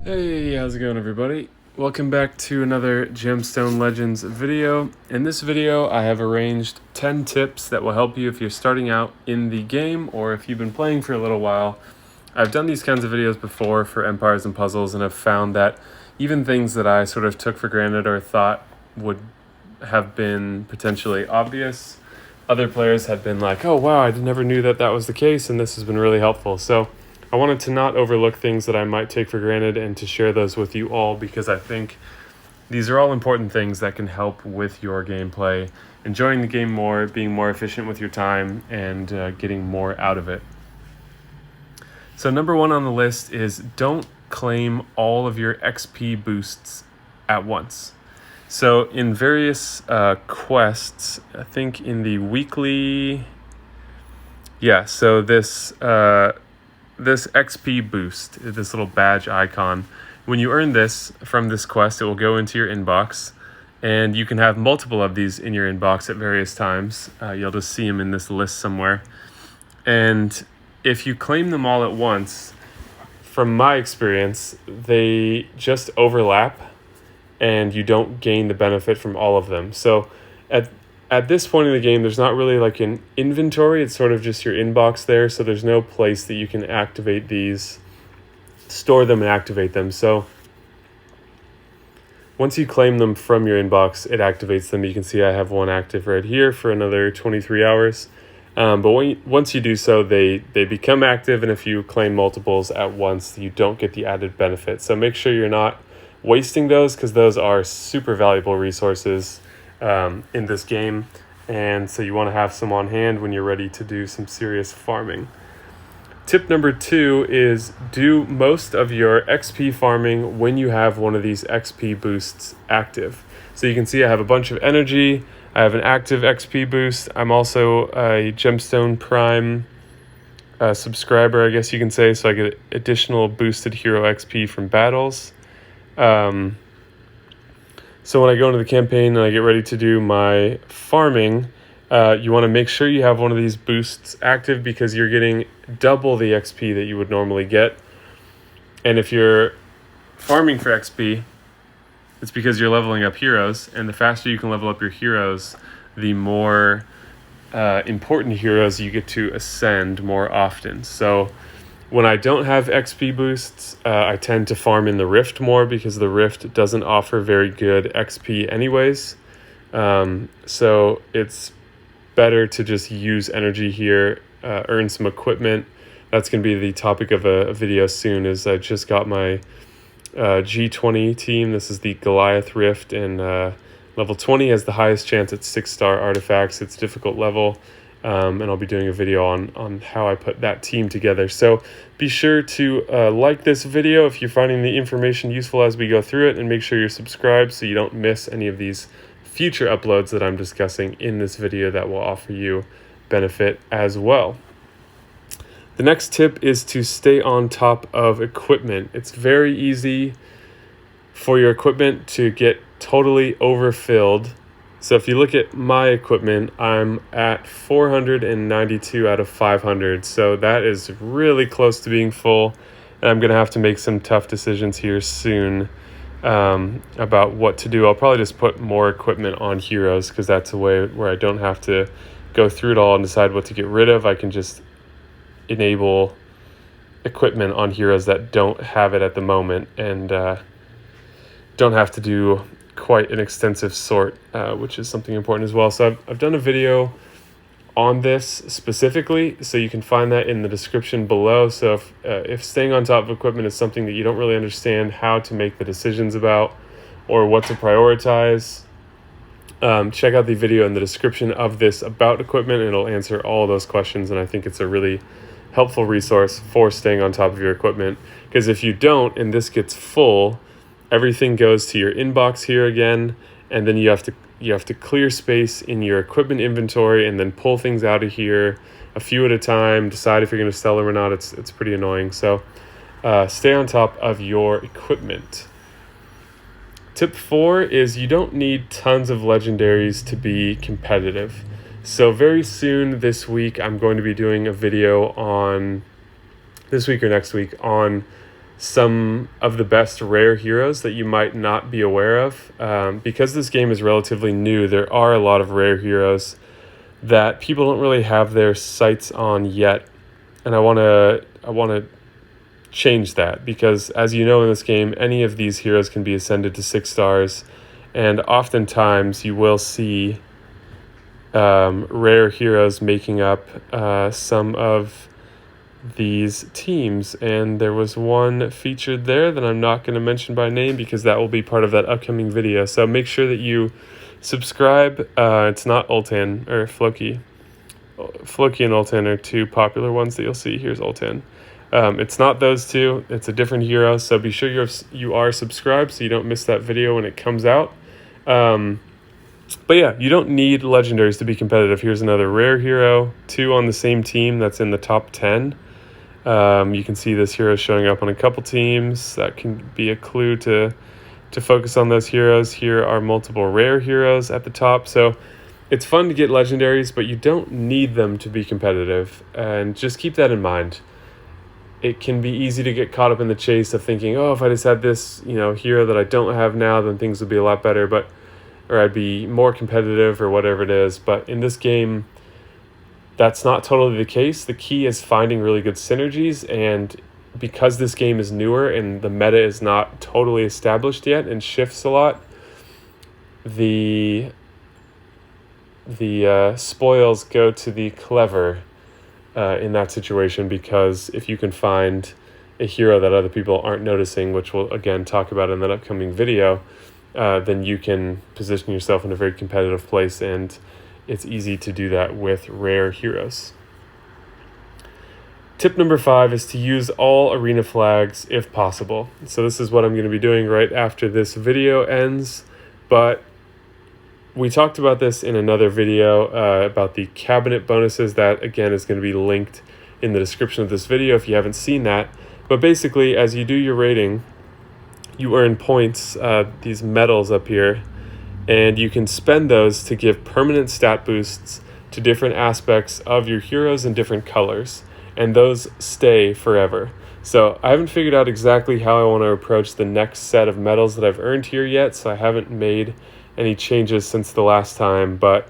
Hey, how's it going, everybody? Welcome back to another Gemstone Legends video. In this video, I have arranged 10 tips that will help you if you're starting out in the game or if you've been playing for a little while. I've done these kinds of videos before for Empires and Puzzles and have found that even things that I sort of took for granted or thought would have been potentially obvious, other players have been like, oh wow, I never knew that was the case, and this has been really helpful. So I wanted to not overlook things that I might take for granted and to share those with you all because I think these are all important things that can help with your gameplay, enjoying the game more, being more efficient with your time, and getting more out of it. So number one on the list is don't claim all of your XP boosts at once. So in various quests, I think in the weekly... so this XP boost, this little badge icon, when you earn this from this quest, it will go into your inbox, and you can have multiple of these in your inbox at various times. You'll just see them in this list somewhere. And if you claim them all at once, from my experience, they just overlap and you don't gain the benefit from all of them. So at this point in the game, there's not really like an inventory. It's sort of just your inbox there. So there's no place that you can activate these, store them and activate them. So once you claim them from your inbox, it activates them. You can see I have one active right here for another 23 hours. But once you do so, they become active. And if you claim multiples at once, you don't get the added benefit. So make sure you're not wasting those because those are super valuable resources in this game, and so you want to have some on hand when you're ready to do some serious farming. Tip number 2 is do most of your XP farming when you have one of these XP boosts active. So you can see I have a bunch of energy, I have an active XP boost, I'm also a Gemstone Prime subscriber, I guess you can say, so I get additional boosted hero XP from battles. So when I go into the campaign and I get ready to do my farming, you want to make sure you have one of these boosts active because you're getting double the XP that you would normally get. And if you're farming for XP, it's because you're leveling up heroes. And the faster you can level up your heroes, the more important heroes you get to ascend more often. So when I don't have XP boosts, I tend to farm in the Rift more because the Rift doesn't offer very good XP anyways. So it's better to just use energy here, earn some equipment. That's going to be the topic of a video soon, is I just got my G20 team. This is the Goliath Rift, and level 20 has the highest chance at 6-star artifacts. It's difficult level. And I'll be doing a video on how I put that team together. So be sure to like this video if you're finding the information useful as we go through it, and make sure you're subscribed so you don't miss any of these future uploads that I'm discussing in this video that will offer you benefit as well. The next tip is to stay on top of equipment. It's very easy for your equipment to get totally overfilled. So if you look at my equipment, I'm at 492 out of 500. So that is really close to being full. And I'm going to have to make some tough decisions here soon about what to do. I'll probably just put more equipment on heroes because that's a way where I don't have to go through it all and decide what to get rid of. I can just enable equipment on heroes that don't have it at the moment and don't have to do quite an extensive sort, which is something important as well. So I've done a video on this specifically, so you can find that in the description below. So if staying on top of equipment is something that you don't really understand how to make the decisions about or what to prioritize, check out the video in the description of this about equipment, and it'll answer all those questions. And I think it's a really helpful resource for staying on top of your equipment, because if you don't and this gets full, everything goes to your inbox here again, and then you have to clear space in your equipment inventory and then pull things out of here a few at a time, decide if you're going to sell them or not. It's pretty annoying. So stay on top of your equipment. Tip 4 is you don't need tons of legendaries to be competitive. So very soon this week, I'm going to be doing a video on, this week or next week, on some of the best rare heroes that you might not be aware of. Because this game is relatively new, there are a lot of rare heroes that people don't really have their sights on yet. And I want to change that, because as you know, in this game, any of these heroes can be ascended to 6 stars, and oftentimes you will see rare heroes making up some of these teams. And there was one featured there that I'm not going to mention by name because that will be part of that upcoming video. So make sure that you subscribe. It's not Ultan or Floki. Floki and Ultan are two popular ones that you'll see. Here's Ultan. It's not those two. It's a different hero. So be sure you are subscribed so you don't miss that video when it comes out. But yeah, you don't need legendaries to be competitive. Here's another rare hero, 2 on the same team that's in the top 10. You can see this hero showing up on a couple teams. That can be a clue to focus on those heroes. Here are multiple rare heroes at the top. So it's fun to get legendaries, but you don't need them to be competitive. And just keep that in mind. It can be easy to get caught up in the chase of thinking, oh, if I just had this, hero that I don't have now, then things would be a lot better, or I'd be more competitive or whatever it is. But in this game, that's not totally the case. The key is finding really good synergies, and because this game is newer and the meta is not totally established yet and shifts a lot, the spoils go to the clever in that situation, because if you can find a hero that other people aren't noticing, which we'll again talk about in that upcoming video, then you can position yourself in a very competitive place, and it's easy to do that with rare heroes. Tip number 5 is to use all arena flags if possible. So this is what I'm going to be doing right after this video ends, but we talked about this in another video about the cabinet bonuses. That again is going to be linked in the description of this video if you haven't seen that. But basically, as you do your rating, you earn points, these medals up here, and you can spend those to give permanent stat boosts to different aspects of your heroes in different colors, and those stay forever. So I haven't figured out exactly how I want to approach the next set of medals that I've earned here yet, so I haven't made any changes since the last time, but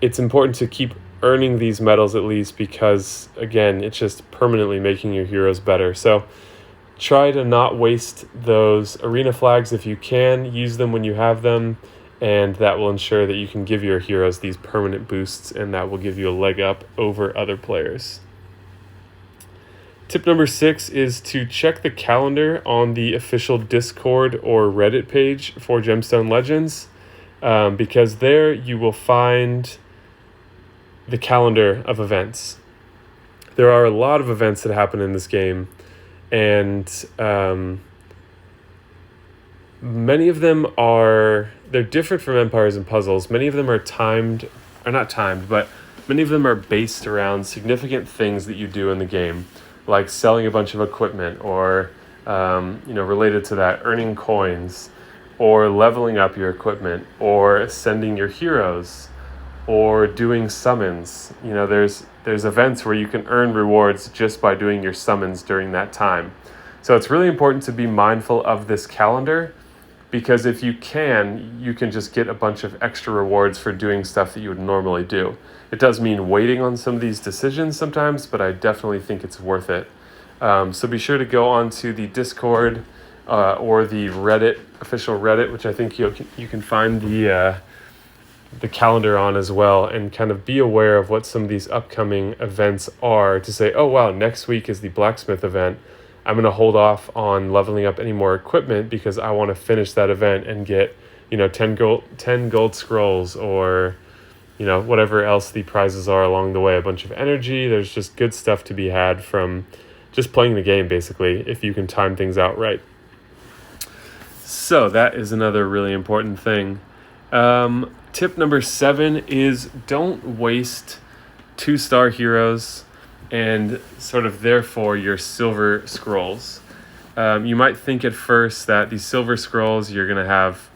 it's important to keep earning these medals at least, because again, it's just permanently making your heroes better. So try to not waste those arena flags if you can. Use them when you have them, and that will ensure that you can give your heroes these permanent boosts, and that will give you a leg up over other players. Tip number 6 is to check the calendar on the official Discord or Reddit page for Gemstone Legends, because there you will find the calendar of events. There are a lot of events that happen in this game, and many of them they're different from Empires and Puzzles. Many of them are not timed, but many of them are based around significant things that you do in the game, like selling a bunch of equipment, or related to that, earning coins, or leveling up your equipment, or ascending your heroes, or doing summons. There's events where you can earn rewards just by doing your summons during that time. So it's really important to be mindful of this calendar, because if you can just get a bunch of extra rewards for doing stuff that you would normally do. It does mean waiting on some of these decisions sometimes, but I definitely think it's worth it. So be sure to go on to the Discord or the Reddit, official Reddit, which I think you can find the calendar on as well, and kind of be aware of what some of these upcoming events are, to say, oh wow, next week is the blacksmith event. I'm going to hold off on leveling up any more equipment because I want to finish that event and get 10 gold scrolls, or whatever else the prizes are along the way, a bunch of energy. There's just good stuff to be had from just playing the game, basically, if you can time things out right. So that is another really important thing. Tip number 7 is don't waste 2-star heroes and sort of therefore your silver scrolls. You might think at first that these silver scrolls, you're going to have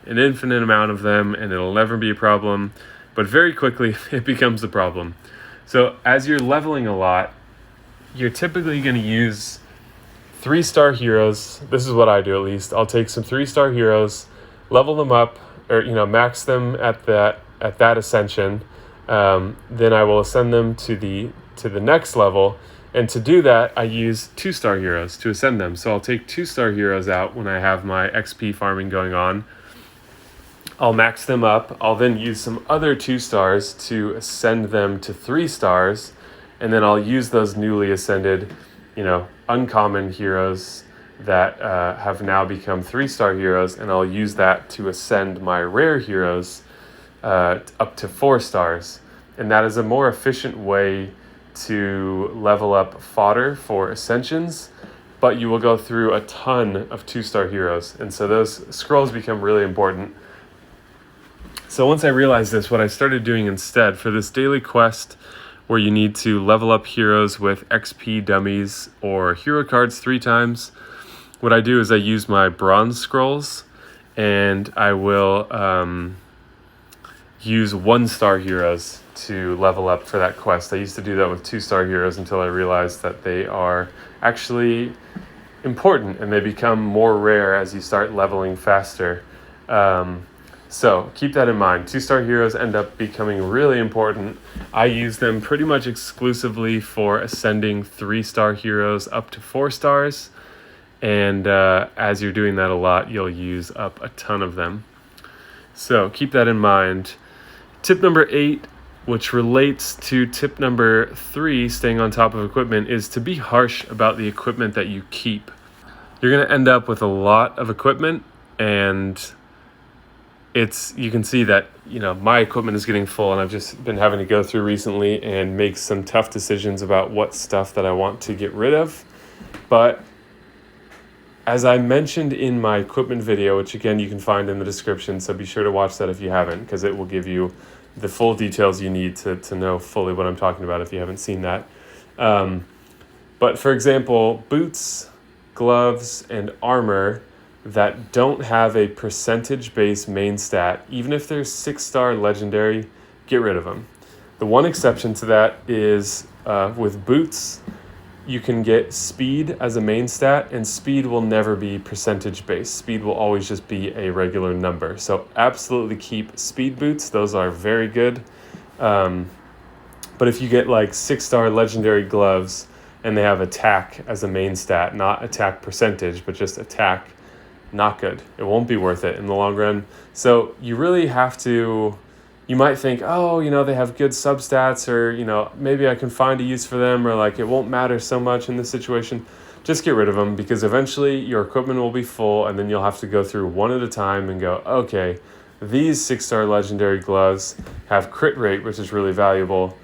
an infinite amount of them and it'll never be a problem, but very quickly it becomes a problem. So as you're leveling a lot, you're typically going to use 3-star heroes. This is what I do, at least. I'll take some 3-star heroes, level them up, or max them at that ascension. Then I will ascend them to the next level. And to do that, I use 2-star heroes to ascend them. So I'll take 2-star heroes out when I have my XP farming going on. I'll max them up. I'll then use some other 2-stars to ascend them to 3 stars. And then I'll use those newly ascended, uncommon heroes that have now become 3-star heroes. And I'll use that to ascend my rare heroes up to 4 stars. And that is a more efficient way to level up fodder for ascensions, but you will go through a ton of 2-star heroes, and so those scrolls become really important. So once I realized this, what I started doing instead for this daily quest where you need to level up heroes with XP dummies or hero cards 3 times, what I do is I use my bronze scrolls, and I will use 1-star heroes to level up for that quest. I used to do that with 2-star heroes until I realized that they are actually important and they become more rare as you start leveling faster. So keep that in mind. 2-star heroes end up becoming really important. I use them pretty much exclusively for ascending 3-star heroes up to 4 stars. And as you're doing that a lot, you'll use up a ton of them. So keep that in mind. Tip number 8, which relates to tip number 3, staying on top of equipment, is to be harsh about the equipment that you keep. You're going to end up with a lot of equipment, and you can see that, my equipment is getting full, and I've just been having to go through recently and make some tough decisions about what stuff that I want to get rid of. But as I mentioned in my equipment video, which again you can find in the description, so be sure to watch that if you haven't, because it will give you the full details you need to know fully what I'm talking about if you haven't seen that. But for example, boots, gloves, and armor that don't have a percentage-based main stat, even if they're 6-star legendary, get rid of them. The one exception to that is with boots, you can get speed as a main stat, and speed will never be percentage-based. Speed will always just be a regular number. So absolutely keep speed boots. Those are very good. But if you get like 6-star legendary gloves and they have attack as a main stat, not attack percentage, but just attack, not good. It won't be worth it in the long run. So you really have to... You might think, they have good substats, or, maybe I can find a use for them, or like it won't matter so much in this situation. Just get rid of them, because eventually your equipment will be full, and then you'll have to go through one at a time and go, okay, these 6-star legendary gloves have crit rate, which is really valuable,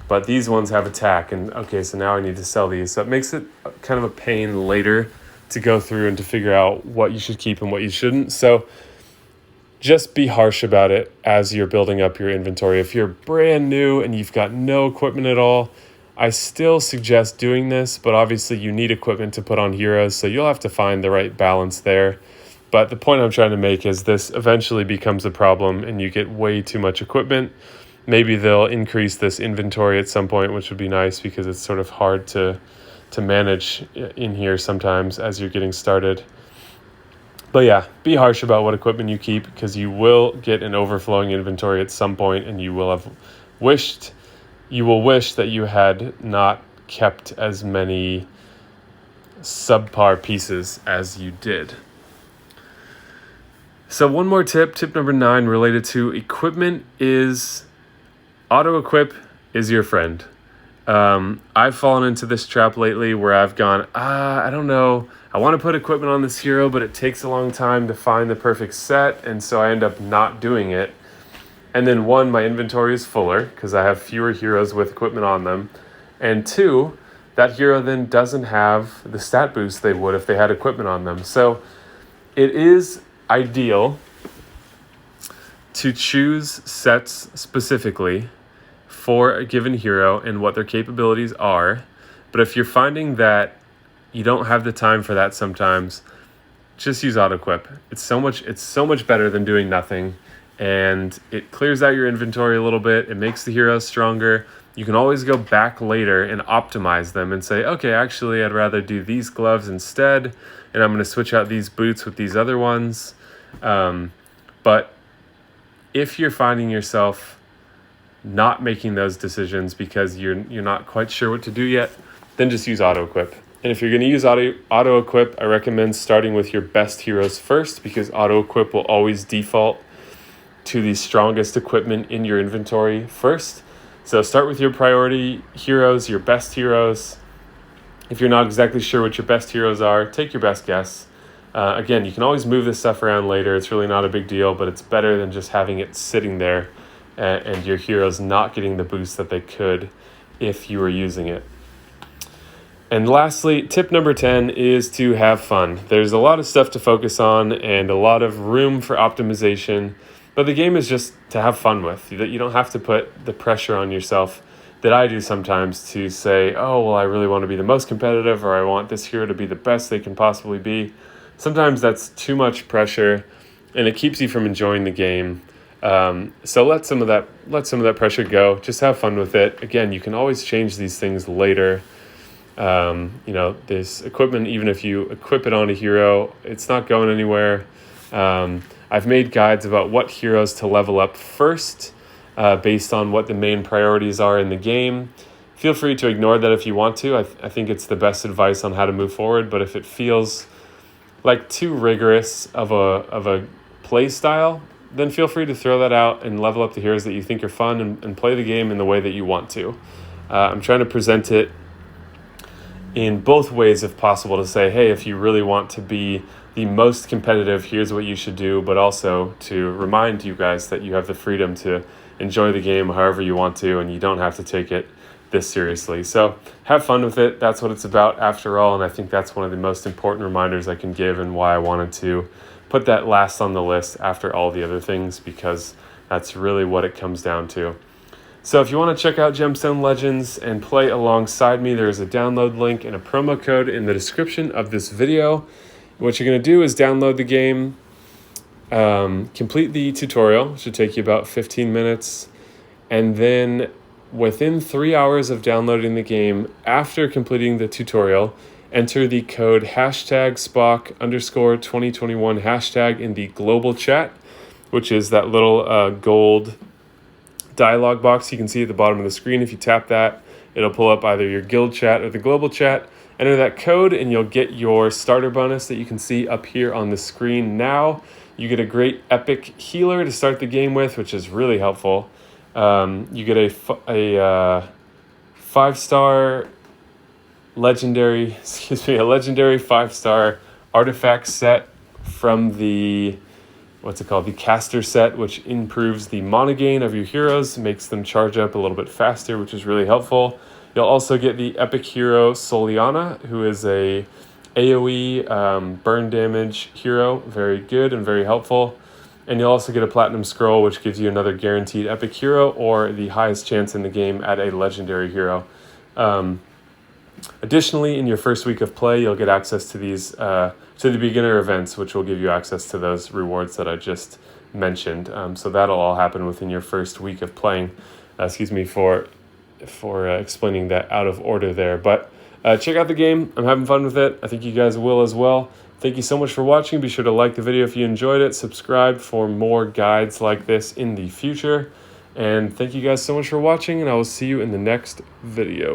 but these ones have attack, and okay, so now I need to sell these. So it makes it kind of a pain later to go through and to figure out what you should keep and what you shouldn't. So just be harsh about it as you're building up your inventory. If you're brand new and you've got no equipment at all, I still suggest doing this, but obviously you need equipment to put on heroes, so you'll have to find the right balance there. But the point I'm trying to make is this eventually becomes a problem and you get way too much equipment. Maybe they'll increase this inventory at some point, which would be nice because it's sort of hard to manage in here sometimes as you're getting started. But yeah, be harsh about what equipment you keep, because you will get an overflowing inventory at some point, and you will wish that you had not kept as many subpar pieces as you did. So one more tip number 9 related to equipment is auto-equip is your friend. I've fallen into this trap lately where I've gone, I don't know, I want to put equipment on this hero, but it takes a long time to find the perfect set, and so I end up not doing it. And then 1, my inventory is fuller because I have fewer heroes with equipment on them, and 2, that hero then doesn't have the stat boost they would if they had equipment on them. So it is ideal to choose sets specifically for a given hero and what their capabilities are. But if you're finding that you don't have the time for that sometimes, just use auto-equip. It's so much better than doing nothing, and it clears out your inventory a little bit. It makes the heroes stronger. you can always go back later and optimize them and say, okay, actually, I'd rather do these gloves instead, and I'm going to switch out these boots with these other ones. But if you're finding yourself not making those decisions because you're not quite sure what to do yet, then just use auto equip. And if you're going to use auto equip, I recommend starting with your best heroes first, because auto equip will always default to the strongest equipment in your inventory first. So start with your priority heroes, your best heroes. If you're not exactly sure what your best heroes are, take your best guess. Again, you can always move this stuff around later. It's really not a big deal, but it's better than just having it sitting there and your heroes not getting the boost that they could if you were using it. And lastly, tip number 10 is to have fun. There's a lot of stuff to focus on and a lot of room for optimization, but the game is just to have fun with. That you don't have to put the pressure on yourself that I do sometimes to say, oh, well, I really want to be the most competitive, or I want this hero to be the best they can possibly be. Sometimes that's too much pressure and it keeps you from enjoying the game. So let some of that pressure go. Just have fun with it. Again, you can always change these things later. This equipment, even if you equip it on a hero, it's not going anywhere. I've made guides about what heroes to level up first, based on what the main priorities are in the game. Feel free to ignore that if you want to. I think it's the best advice on how to move forward, but if it feels like too rigorous of a play style, then feel free to throw that out and level up the heroes that you think are fun and play the game in the way that you want to. I'm trying to present it in both ways if possible, to say, hey, if you really want to be the most competitive, here's what you should do, but also to remind you guys that you have the freedom to enjoy the game however you want to, and you don't have to take it this seriously. So have fun with it. That's what it's about after all, and I think that's one of the most important reminders I can give, and why I wanted to put that last on the list after all the other things, because that's really what it comes down to. So if you want to check out Gemstone Legends and play alongside me, there's a download link and a promo code in the description of this video. What you're going to do is download the game, complete the tutorial. It should take you about 15 minutes. And then within 3 hours of downloading the game, after completing the tutorial, enter the code #Spock_2021 hashtag in the global chat, which is that little gold dialog box you can see at the bottom of the screen. If you tap that, it'll pull up either your guild chat or the global chat. Enter that code and you'll get your starter bonus that you can see up here on the screen now. You get a great epic healer to start the game with, which is really helpful. You get a 5-star legendary 5-star artifact set from the the caster set, which improves the mana gain of your heroes, makes them charge up a little bit faster, which is really helpful. You'll also get the epic hero Soliana, who is a AoE burn damage hero, very good and very helpful. And you'll also get a platinum scroll, which gives you another guaranteed epic hero, or the highest chance in the game at a legendary hero. Additionally, in your first week of play, you'll get access to these to the beginner events, which will give you access to those rewards that I just mentioned. So that'll all happen within your first week of playing. For explaining that out of order there. But check out the game. I'm having fun with it. I think you guys will as well. Thank you so much for watching. Be sure to like the video if you enjoyed it. Subscribe for more guides like this in the future. And thank you guys so much for watching, and I will see you in the next video.